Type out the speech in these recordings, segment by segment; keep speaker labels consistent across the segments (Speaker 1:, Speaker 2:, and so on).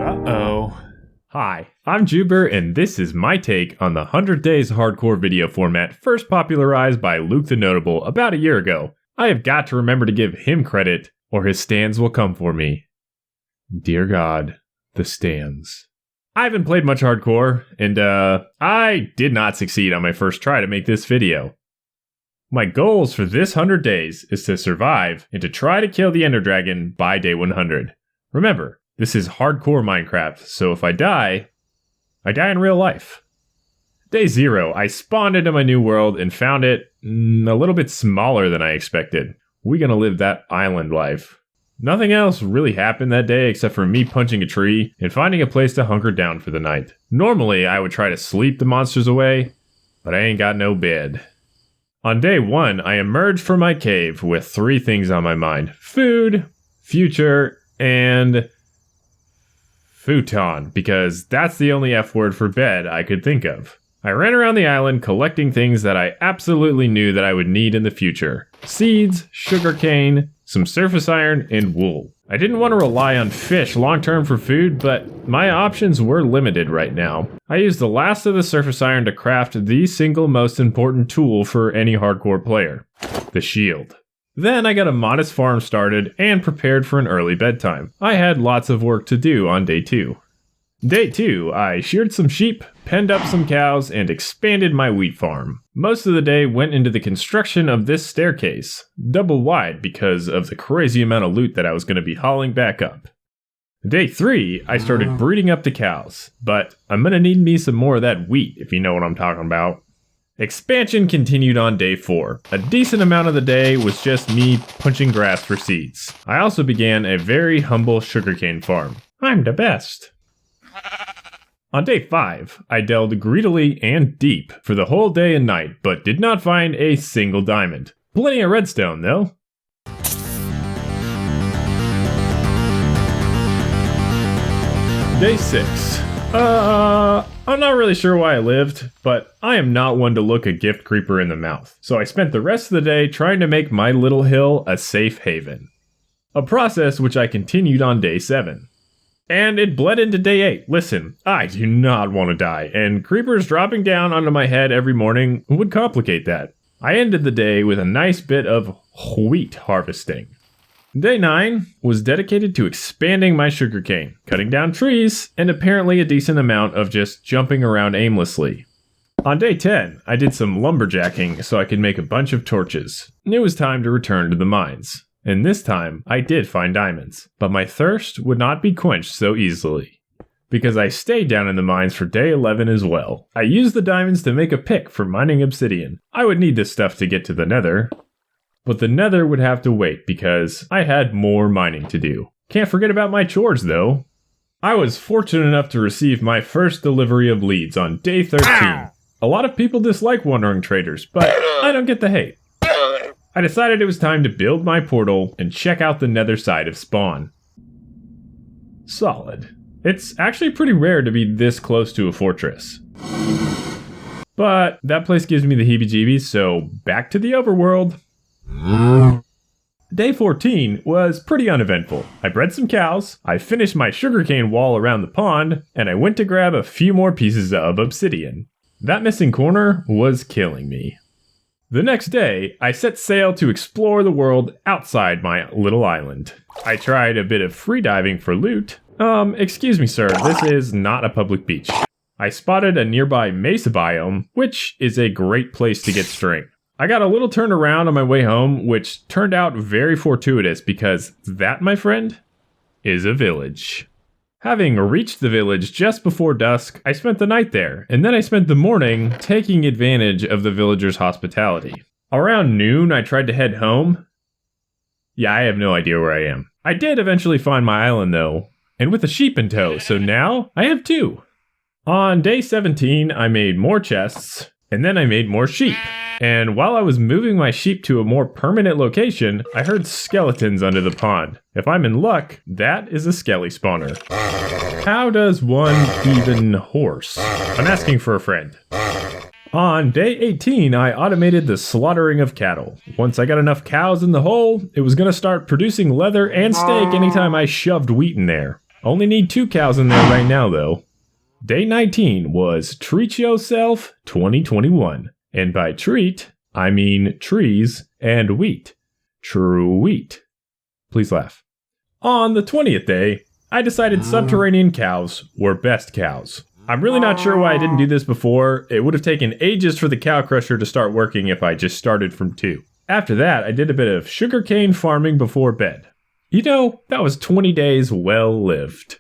Speaker 1: Uh-oh. Hi, I'm Juhber, and this is my take on the 100 Days Hardcore video format first popularized by Luke the Notable about a year ago. I have got to remember to give him credit, or his stands will come for me. Dear God, the stands. I haven't played much hardcore, and I did not succeed on my first try to make this video. My goals for this 100 days is to survive and to try to kill the Enderdragon by day 100. Remember, this is hardcore Minecraft, so if I die in real life. Day 0, I spawned into my new world and found it a little bit smaller than I expected. We gonna live that island life. Nothing else really happened that day except for me punching a tree and finding a place to hunker down for the night. Normally, I would try to sleep the monsters away, but I ain't got no bed. On day 1, I emerged from my cave with 3 things on my mind. Food, future, and futon, because that's the only F word for bed I could think of. I ran around the island collecting things that I absolutely knew that I would need in the future. Seeds, sugarcane, some surface iron, and wool. I didn't want to rely on fish long-term for food, but my options were limited right now. I used the last of the surface iron to craft the single most important tool for any hardcore player, the shield. Then I got a modest farm started and prepared for an early bedtime. I had lots of work to do on day 2. Day 2, I sheared some sheep, penned up some cows, and expanded my wheat farm. Most of the day went into the construction of this staircase, double wide because of the crazy amount of loot that I was going to be hauling back up. Day 3, I started breeding up the cows, but I'm going to need me some more of that wheat if you know what I'm talking about. Expansion continued on day 4. A decent amount of the day was just me punching grass for seeds. I also began a very humble sugarcane farm. I'm the best. On day 5, I delved greedily and deep for the whole day and night, but did not find a single diamond. Plenty of redstone, though. Day 6. I'm not really sure why I lived, but I am not one to look a gift creeper in the mouth. So I spent the rest of the day trying to make my little hill a safe haven. A process which I continued on day 7. And it bled into day 8. Listen, I do not want to die, and creepers dropping down onto my head every morning would complicate that. I ended the day with a nice bit of wheat harvesting. Day 9 was dedicated to expanding my sugarcane, cutting down trees, and apparently a decent amount of just jumping around aimlessly. On day 10, I did some lumberjacking so I could make a bunch of torches. It was time to return to the mines. And this time, I did find diamonds, but my thirst would not be quenched so easily, because I stayed down in the mines for day 11 as well. I used the diamonds to make a pick for mining obsidian. I would need this stuff to get to the Nether, but the Nether would have to wait because I had more mining to do. Can't forget about my chores though. I was fortunate enough to receive my first delivery of leads on day 13. A lot of people dislike wandering traders, but I don't get the hate. I decided it was time to build my portal and check out the nether side of spawn. Solid. It's actually pretty rare to be this close to a fortress. But that place gives me the heebie-jeebies, so back to the overworld. Day 14 was pretty uneventful. I bred some cows, I finished my sugarcane wall around the pond, and I went to grab a few more pieces of obsidian. That missing corner was killing me. The next day, I set sail to explore the world outside my little island. I tried a bit of freediving for loot. Excuse me sir, this is not a public beach. I spotted a nearby mesa biome, which is a great place to get strength. I got a little turned around on my way home, which turned out very fortuitous because that, my friend, is a village. Having reached the village just before dusk, I spent the night there, and then I spent the morning taking advantage of the villagers' hospitality. Around noon, I tried to head home. Yeah, I have no idea where I am. I did eventually find my island though, and with a sheep in tow, so now I have 2. On day 17, I made more chests, and then I made more sheep. And while I was moving my sheep to a more permanent location, I heard skeletons under the pond. If I'm in luck, that is a skelly spawner. How does one even horse? I'm asking for a friend. On day 18, I automated the slaughtering of cattle. Once I got enough cows in the hole, it was going to start producing leather and steak anytime I shoved wheat in there. Only need 2 cows in there right now though. Day 19 was Treat Yourself 2021. And by treat, I mean trees and wheat. True wheat. Please laugh. On the 20th day, I decided subterranean cows were best cows. I'm really not sure why I didn't do this before. It would have taken ages for the cow crusher to start working if I just started from 2. After that, I did a bit of sugarcane farming before bed. You know, that was 20 days well lived.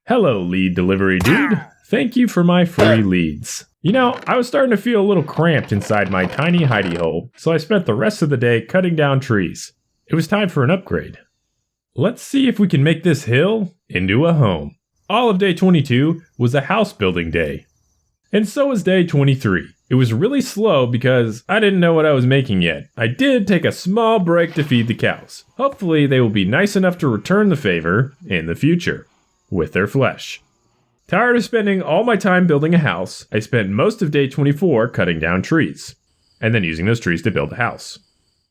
Speaker 1: Hello, lead delivery dude. Thank you for my free leads. You know, I was starting to feel a little cramped inside my tiny hidey hole, so I spent the rest of the day cutting down trees. It was time for an upgrade. Let's see if we can make this hill into a home. All of day 22 was a house building day. And so was day 23. It was really slow because I didn't know what I was making yet. I did take a small break to feed the cows. Hopefully they will be nice enough to return the favor in the future with their flesh. Tired of spending all my time building a house, I spent most of day 24 cutting down trees, and then using those trees to build a house.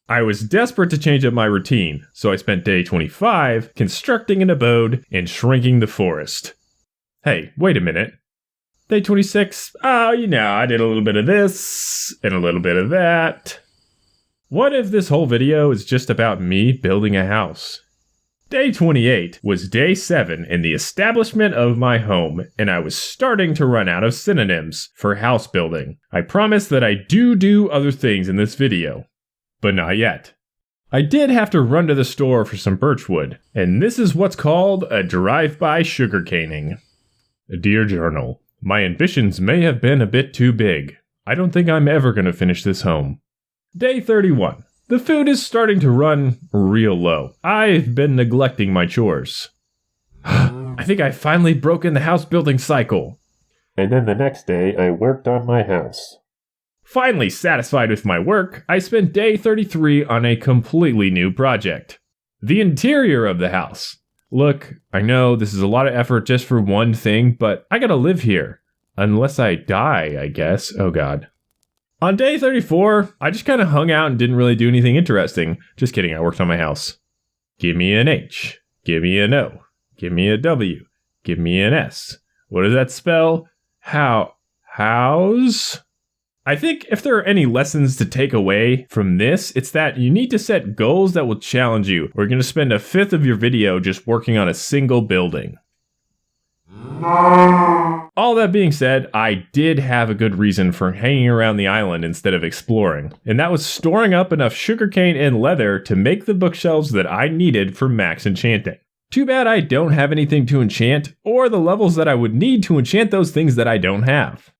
Speaker 1: I was desperate to change up my routine, so I spent day 25 constructing an abode and shrinking the forest. Hey, wait a minute. Day 26, I did a little bit of this, and a little bit of that. What if this whole video is just about me building a house? Day 28 was day 7 in the establishment of my home, and I was starting to run out of synonyms for house building. I promise that I do other things in this video. But not yet. I did have to run to the store for some birchwood, and this is what's called a drive-by sugarcaning. Dear Journal, my ambitions may have been a bit too big. I don't think I'm ever going to finish this home. Day 31. The food is starting to run real low. I've been neglecting my chores. I think I finally broken the house building cycle.
Speaker 2: And then the next day, I worked on my house.
Speaker 1: Finally satisfied with my work, I spent day 33 on a completely new project. The interior of the house. Look, I know this is a lot of effort just for one thing, but I gotta live here. Unless I die, I guess. Oh god. On day 34, I just kinda hung out and didn't really do anything interesting. Just kidding, I worked on my house. Give me an H. Give me an O. Give me a W. Give me an S. What does that spell? House? I think if there are any lessons to take away from this, it's that you need to set goals that will challenge you, or you're going to spend a fifth of your video just working on a single building. All that being said, I did have a good reason for hanging around the island instead of exploring, and that was storing up enough sugarcane and leather to make the bookshelves that I needed for max enchanting. Too bad I don't have anything to enchant, or the levels that I would need to enchant those things that I don't have.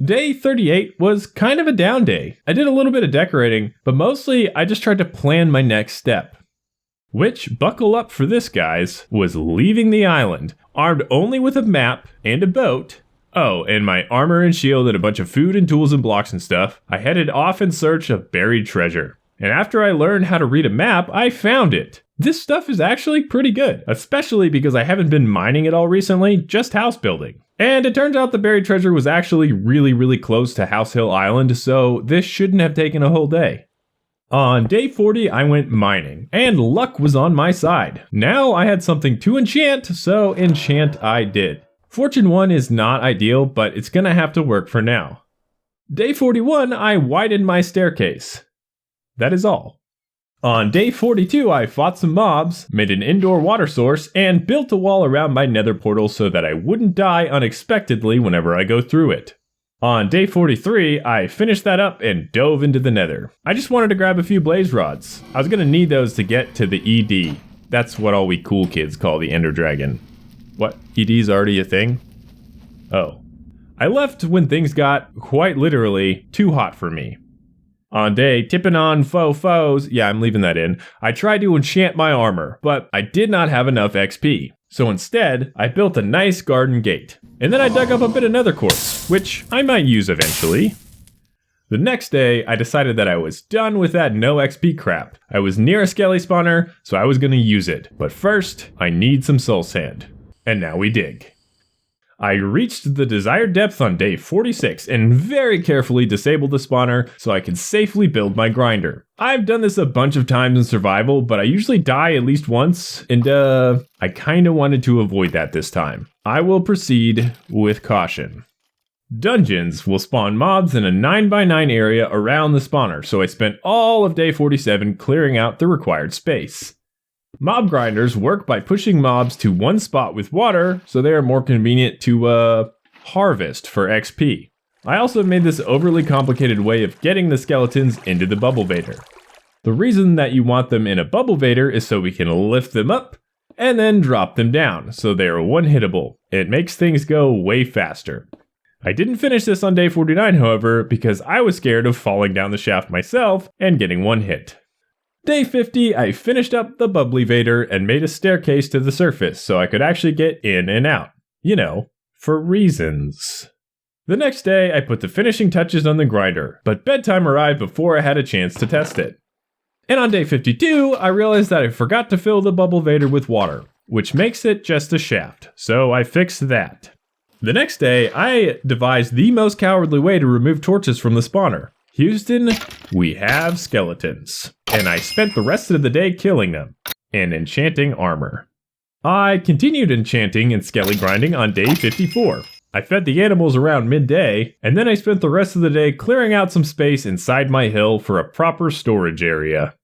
Speaker 1: Day 38 was kind of a down day. I did a little bit of decorating, but mostly I just tried to plan my next step. Which, buckle up for this guys, was leaving the island, armed only with a map and a boat. Oh, and my armor and shield and a bunch of food and tools and blocks and stuff. I headed off in search of buried treasure. And after I learned how to read a map, I found it. This stuff is actually pretty good, especially because I haven't been mining at all recently, just house building. And it turns out the buried treasure was actually really close to House Hill Island, so this shouldn't have taken a whole day. On day 40, I went mining, and luck was on my side. Now I had something to enchant, so enchant I did. Fortune 1 is not ideal, but it's gonna have to work for now. Day 41, I widened my staircase. That is all. On day 42, I fought some mobs, made an indoor water source, and built a wall around my nether portal so that I wouldn't die unexpectedly whenever I go through it. On day 43, I finished that up and dove into the nether. I just wanted to grab a few blaze rods. I was going to need those to get to the ED. That's what all we cool kids call the Enderdragon. What, ED's already a thing? Oh. I left when things got, quite literally, too hot for me. On day tipping on foes, yeah, I'm leaving that in, I tried to enchant my armor, but I did not have enough XP. So instead, I built a nice garden gate. And then I dug up a bit of nether quartz, which I might use eventually. The next day, I decided that I was done with that no XP crap. I was near a skelly spawner, so I was gonna use it. But first, I need some soul sand. And now we dig. I reached the desired depth on day 46 and very carefully disabled the spawner so I could safely build my grinder. I've done this a bunch of times in survival, but I usually die at least once, and I kinda wanted to avoid that this time. I will proceed with caution. Dungeons will spawn mobs in a 9x9 area around the spawner, so I spent all of day 47 clearing out the required space. Mob grinders work by pushing mobs to one spot with water, so they are more convenient to, harvest for XP. I also made this overly complicated way of getting the skeletons into the bubble vader. The reason that you want them in a bubble vader is so we can lift them up and then drop them down, so they are one-hittable. It makes things go way faster. I didn't finish this on day 49, however, because I was scared of falling down the shaft myself and getting one hit. Day 50, I finished up the bubbly vader and made a staircase to the surface so I could actually get in and out. You know, for reasons. The next day, I put the finishing touches on the grinder, but bedtime arrived before I had a chance to test it. And on day 52, I realized that I forgot to fill the bubble vader with water, which makes it just a shaft, so I fixed that. The next day, I devised the most cowardly way to remove torches from the spawner. Houston, we have skeletons. And I spent the rest of the day killing them and enchanting armor. I continued enchanting and skelly grinding on day 54. I fed the animals around midday, and then I spent the rest of the day clearing out some space inside my hill for a proper storage area.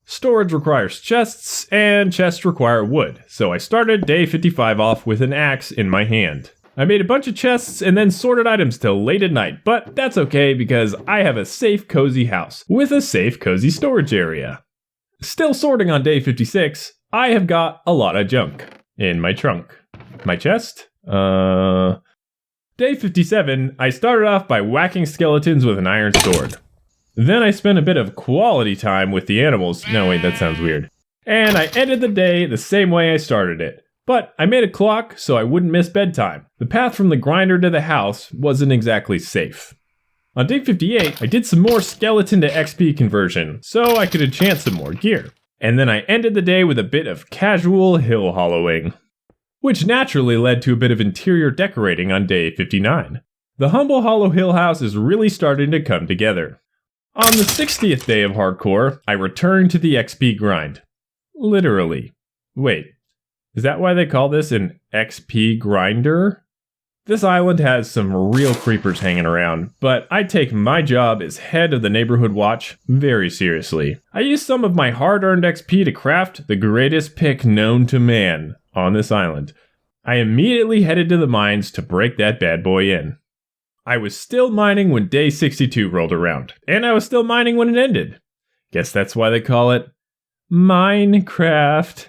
Speaker 1: Storage requires chests, and chests require wood, so I started day 55 off with an axe in my hand. I made a bunch of chests and then sorted items till late at night, but that's okay because I have a safe, cozy house with a safe, cozy storage area. Still sorting on day 56, I have got a lot of junk in my trunk. My chest? Day 57, I started off by whacking skeletons with an iron sword. Then I spent a bit of quality time with the animals. No, wait, that sounds weird. And I ended the day the same way I started it. But I made a clock so I wouldn't miss bedtime. The path from the grinder to the house wasn't exactly safe. On day 58, I did some more skeleton to XP conversion, so I could enchant some more gear. And then I ended the day with a bit of casual hill hollowing, which naturally led to a bit of interior decorating on day 59. The humble hollow hill house is really starting to come together. On the 60th day of hardcore, I returned to the XP grind. Literally. Wait. Is that why they call this an XP grinder? This island has some real creepers hanging around, but I take my job as head of the neighborhood watch very seriously. I use some of my hard-earned XP to craft the greatest pick known to man on this island. I immediately headed to the mines to break that bad boy in. I was still mining when day 62 rolled around, and I was still mining when it ended. Guess that's why they call it Minecraft.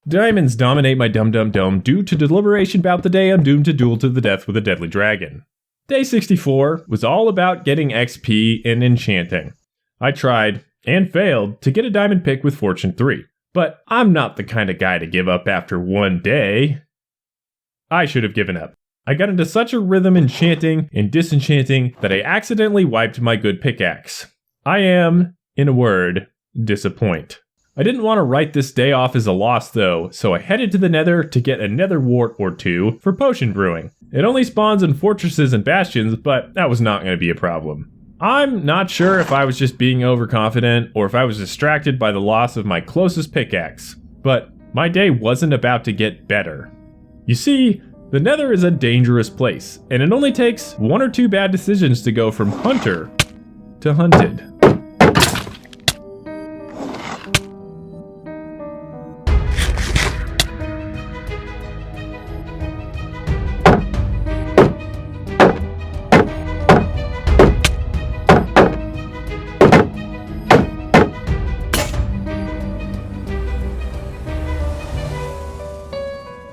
Speaker 1: Diamonds dominate my dum-dum-dum due to deliberation about the day I'm doomed to duel to the death with a deadly dragon. Day 64 was all about getting XP and enchanting. I tried, and failed, to get a diamond pick with Fortune 3, but I'm not the kind of guy to give up after one day. I should have given up. I got into such a rhythm enchanting and disenchanting that I accidentally wiped my good pickaxe. I am, in a word, disappoint. I didn't want to write this day off as a loss though, so I headed to the Nether to get a Nether wart or two for potion brewing. It only spawns in fortresses and bastions, but that was not going to be a problem. I'm not sure if I was just being overconfident or if I was distracted by the loss of my closest pickaxe, but my day wasn't about to get better. You see, the Nether is a dangerous place, and it only takes one or two bad decisions to go from hunter to hunted.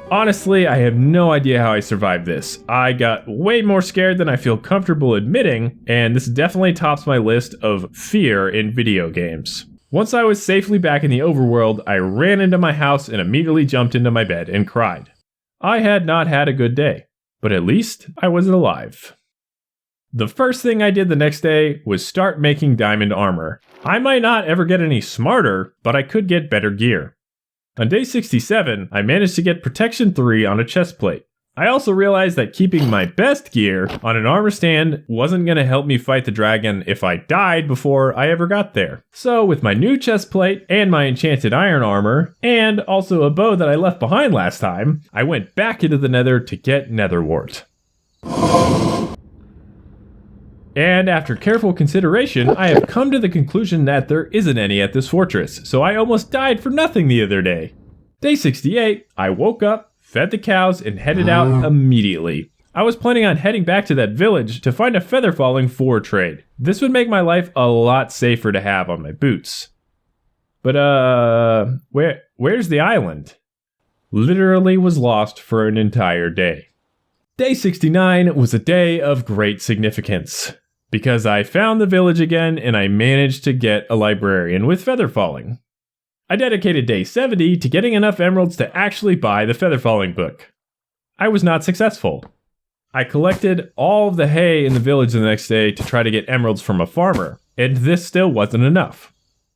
Speaker 1: Honestly, I have no idea how I survived this. I got way more scared than I feel comfortable admitting, and this definitely tops my list of fear in video games. Once I was safely back in the overworld, I ran into my house and immediately jumped into my bed and cried. I had not had a good day, but at least I was alive. The first thing I did the next day was start making diamond armor. I might not ever get any smarter, but I could get better gear. On day 67, I managed to get protection 3 on a chest plate. I also realized that keeping my best gear on an armor stand wasn't going to help me fight the dragon if I died before I ever got there. So with my new chest plate and my enchanted iron armor, and also a bow that I left behind last time, I went back into the nether to get netherwort. And after careful consideration, I have come to the conclusion that there isn't any at this fortress, so I almost died for nothing the other day. Day 68, I woke up, fed the cows, and headed out immediately. I was planning on heading back to that village to find a feather falling for trade. This would make my life a lot safer to have on my boots. But where's the island? Literally was lost for an entire day. Day 69 was a day of great significance, because I found the village again and I managed to get a librarian with feather falling. I dedicated day 70 to getting enough emeralds to actually buy the feather falling book. I was not successful. I collected all of the hay in the village the next day to try to get emeralds from a farmer, and this still wasn't enough.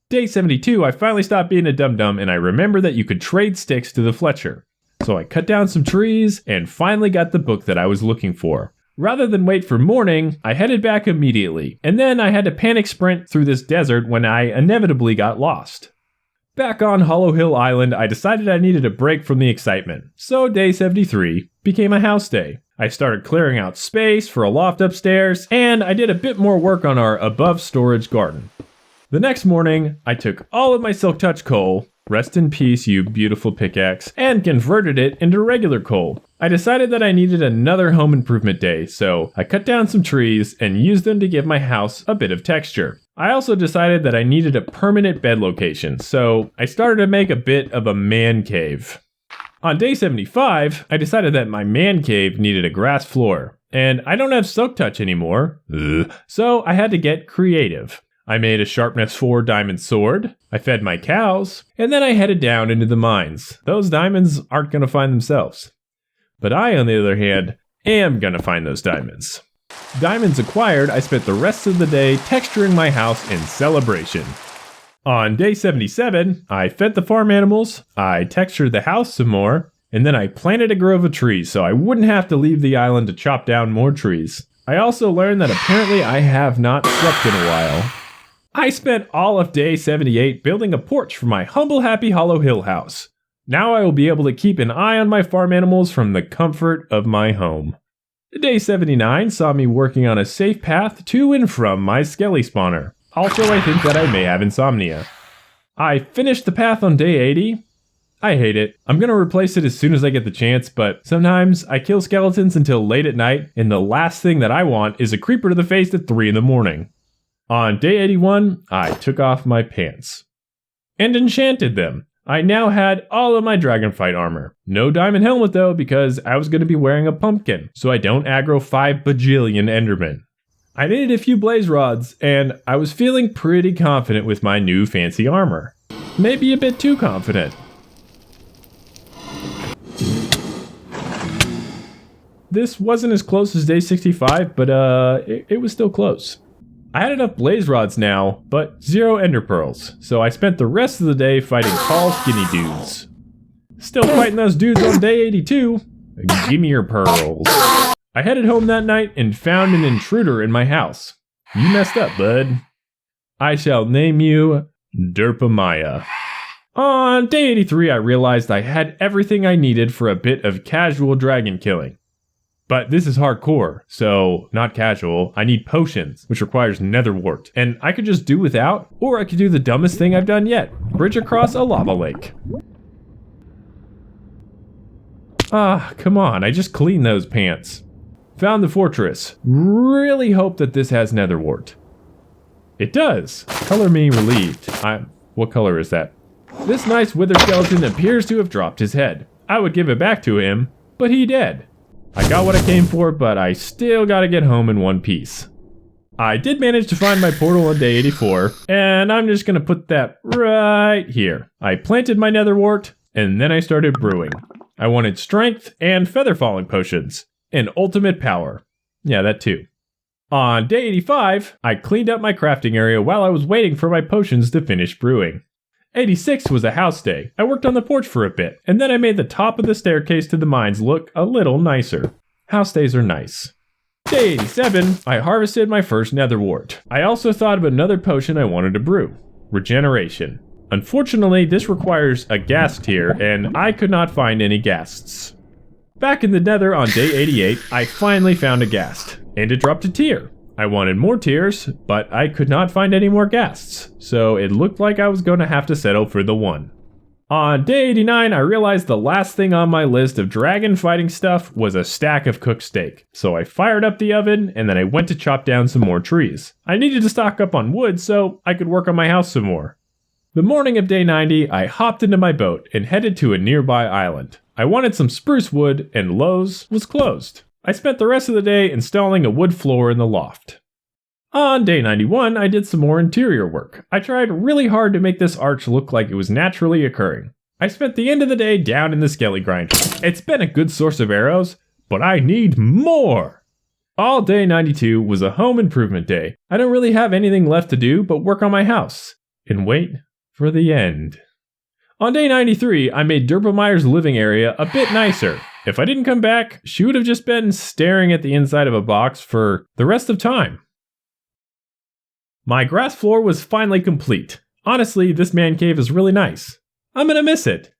Speaker 1: Day 72, I finally stopped being a dum-dum and I remembered that you could trade sticks to the Fletcher. So I cut down some trees and finally got the book that I was looking for. Rather than wait for morning, I headed back immediately, and then I had to panic sprint through this desert when I inevitably got lost. Back on Hollow Hill Island, I decided I needed a break from the excitement, so day 73 became a house day. I started clearing out space for a loft upstairs, and I did a bit more work on our above storage garden. The next morning, I took all of my Silk Touch coal, rest in peace you beautiful pickaxe, and converted it into regular coal. I decided that I needed another home improvement day, so I cut down some trees and used them to give my house a bit of texture. I also decided that I needed a permanent bed location, so I started to make a bit of a man cave. On day 75, I decided that my man cave needed a grass floor, and I don't have Silk Touch anymore, so I had to get creative. I made a sharpness 4 diamond sword, I fed my cows, and then I headed down into the mines. Those diamonds aren't going to find themselves. But I, on the other hand, am going to find those diamonds. Diamonds acquired, I spent the rest of the day texturing my house in celebration. On day 77, I fed the farm animals, I textured the house some more, and then I planted a grove of trees so I wouldn't have to leave the island to chop down more trees. I also learned that apparently I have not slept in a while. I spent all of day 78 building a porch for my humble happy Hollow Hill house. Now I will be able to keep an eye on my farm animals from the comfort of my home. Day 79 saw me working on a safe path to and from my skelly spawner. Also, I think that I may have insomnia. I finished the path on day 80. I hate it. I'm gonna replace it as soon as I get the chance, but sometimes I kill skeletons until late at night, and the last thing that I want is a creeper to the face at 3 in the morning. On day 81, I took off my pants and enchanted them. I now had all of my dragonfight armor. No diamond helmet though, because I was going to be wearing a pumpkin, so I don't aggro 5 bajillion endermen. I needed a few blaze rods, and I was feeling pretty confident with my new fancy armor. Maybe a bit too confident. This wasn't as close as day 65, but it was still close. I had enough blaze rods now, but 0 ender pearls, so I spent the rest of the day fighting tall, skinny dudes. Still fighting those dudes on day 82. Gimme your pearls. I headed home that night and found an intruder in my house. You messed up, bud. I shall name you Derpamaya. On day 83, I realized I had everything I needed for a bit of casual dragon killing. But this is hardcore, so not casual. I need potions, which requires netherwort. And I could just do without, or I could do the dumbest thing I've done yet. Bridge across a lava lake. Ah, come on, I just cleaned those pants. Found the fortress. Really hope that this has netherwort. It does. Color me relieved. What color is that? This nice wither skeleton appears to have dropped his head. I would give it back to him, but he dead. I got what I came for, but I still gotta get home in one piece. I did manage to find my portal on day 84, and I'm just gonna put that right here. I planted my netherwort, and then I started brewing. I wanted strength and feather falling potions, and ultimate power. Yeah, that too. On day 85, I cleaned up my crafting area while I was waiting for my potions to finish brewing. 86 was a house day. I worked on the porch for a bit, and then I made the top of the staircase to the mines look a little nicer. House days are nice. Day 87, I harvested my first nether wart. I also thought of another potion I wanted to brew. Regeneration. Unfortunately, this requires a ghast tier, and I could not find any ghasts. Back in the nether on day 88, I finally found a ghast, and it dropped a tier. I wanted more tiers, but I could not find any more ghasts, so it looked like I was going to have to settle for the 1. On day 89, I realized the last thing on my list of dragon fighting stuff was a stack of cooked steak, so I fired up the oven and then I went to chop down some more trees. I needed to stock up on wood so I could work on my house some more. The morning of day 90, I hopped into my boat and headed to a nearby island. I wanted some spruce wood and Lowe's was closed. I spent the rest of the day installing a wood floor in the loft. On day 91, I did some more interior work. I tried really hard to make this arch look like it was naturally occurring. I spent the end of the day down in the skelly grinder. It's been a good source of arrows, but I need more! All day 92 was a home improvement day. I don't really have anything left to do but work on my house. And wait for the end. On day 93, I made Derpemeyer's living area a bit nicer. If I didn't come back, she would have just been staring at the inside of a box for the rest of time. My grass floor was finally complete. Honestly, this man cave is really nice. I'm gonna miss it.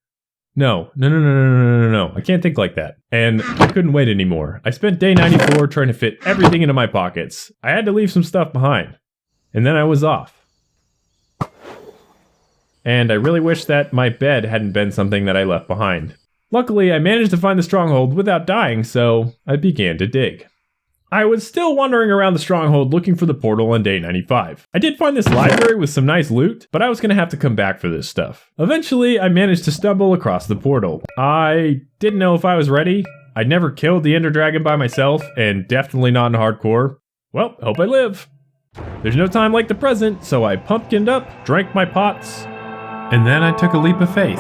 Speaker 1: No. I can't think like that. And I couldn't wait anymore. I spent day 94 trying to fit everything into my pockets. I had to leave some stuff behind. And then I was off. And I really wish that my bed hadn't been something that I left behind. Luckily, I managed to find the stronghold without dying, so I began to dig. I was still wandering around the stronghold looking for the portal on day 95. I did find this library with some nice loot, but I was going to have to come back for this stuff. Eventually, I managed to stumble across the portal. I didn't know if I was ready. I'd never killed the Enderdragon by myself, and definitely not in hardcore. Well, hope I live. There's no time like the present, so I pumpkined up, drank my pots, and then I took a leap of faith.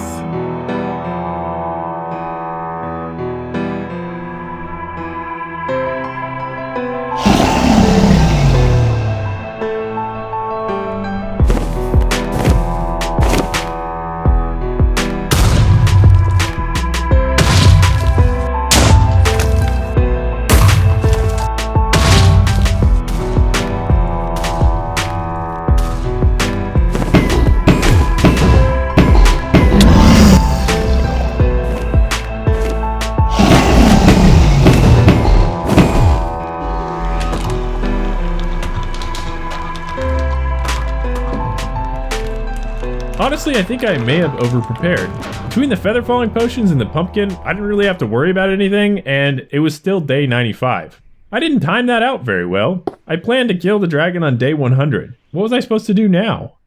Speaker 1: Honestly, I think I may have overprepared. Between the feather falling potions and the pumpkin, I didn't really have to worry about anything, and it was still day 95. I didn't time that out very well. I planned to kill the dragon on day 100. What was I supposed to do now?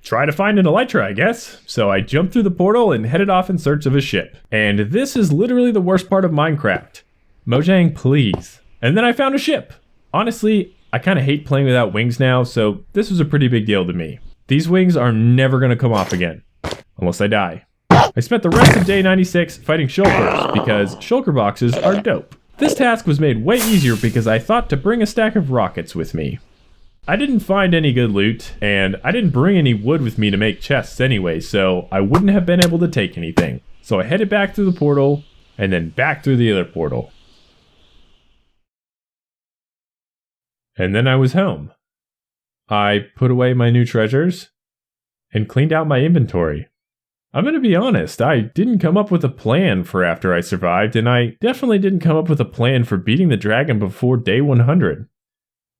Speaker 1: Try to find an elytra, I guess. So I jumped through the portal and headed off in search of a ship. And this is literally the worst part of Minecraft. Mojang, please. And then I found a ship. Honestly, I kind of hate playing without wings now, so this was a pretty big deal to me. These wings are never going to come off again. Unless I die. I spent the rest of day 96 fighting shulkers, because shulker boxes are dope. This task was made way easier because I thought to bring a stack of rockets with me. I didn't find any good loot, and I didn't bring any wood with me to make chests anyway, so I wouldn't have been able to take anything. So I headed back through the portal, and then back through the other portal. And then I was home. I put away my new treasures and cleaned out my inventory. I'm gonna be honest, I didn't come up with a plan for after I survived, and I definitely didn't come up with a plan for beating the dragon before day 100.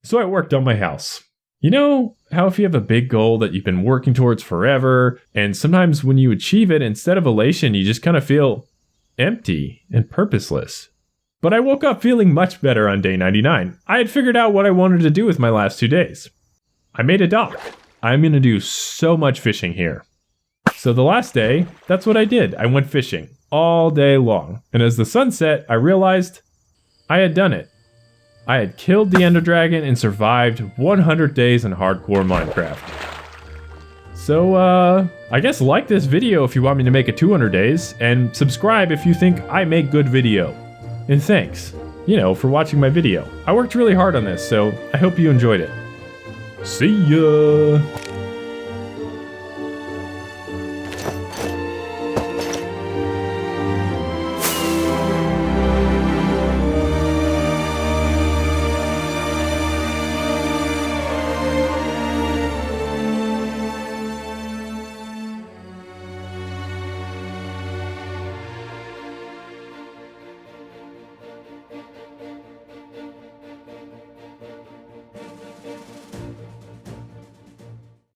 Speaker 1: So I worked on my house. You know how if you have a big goal that you've been working towards forever, and sometimes when you achieve it, instead of elation, you just kind of feel empty and purposeless. But I woke up feeling much better on day 99. I had figured out what I wanted to do with my last 2 days. I made a dock. I'm gonna do so much fishing here. So the last day, that's what I did. I went fishing all day long. And as the sun set, I realized I had done it. I had killed the Enderdragon and survived 100 days in hardcore Minecraft. So, I guess like this video if you want me to make it 200 days, and subscribe if you think I make good video. And thanks, for watching my video. I worked really hard on this, so I hope you enjoyed it. See ya!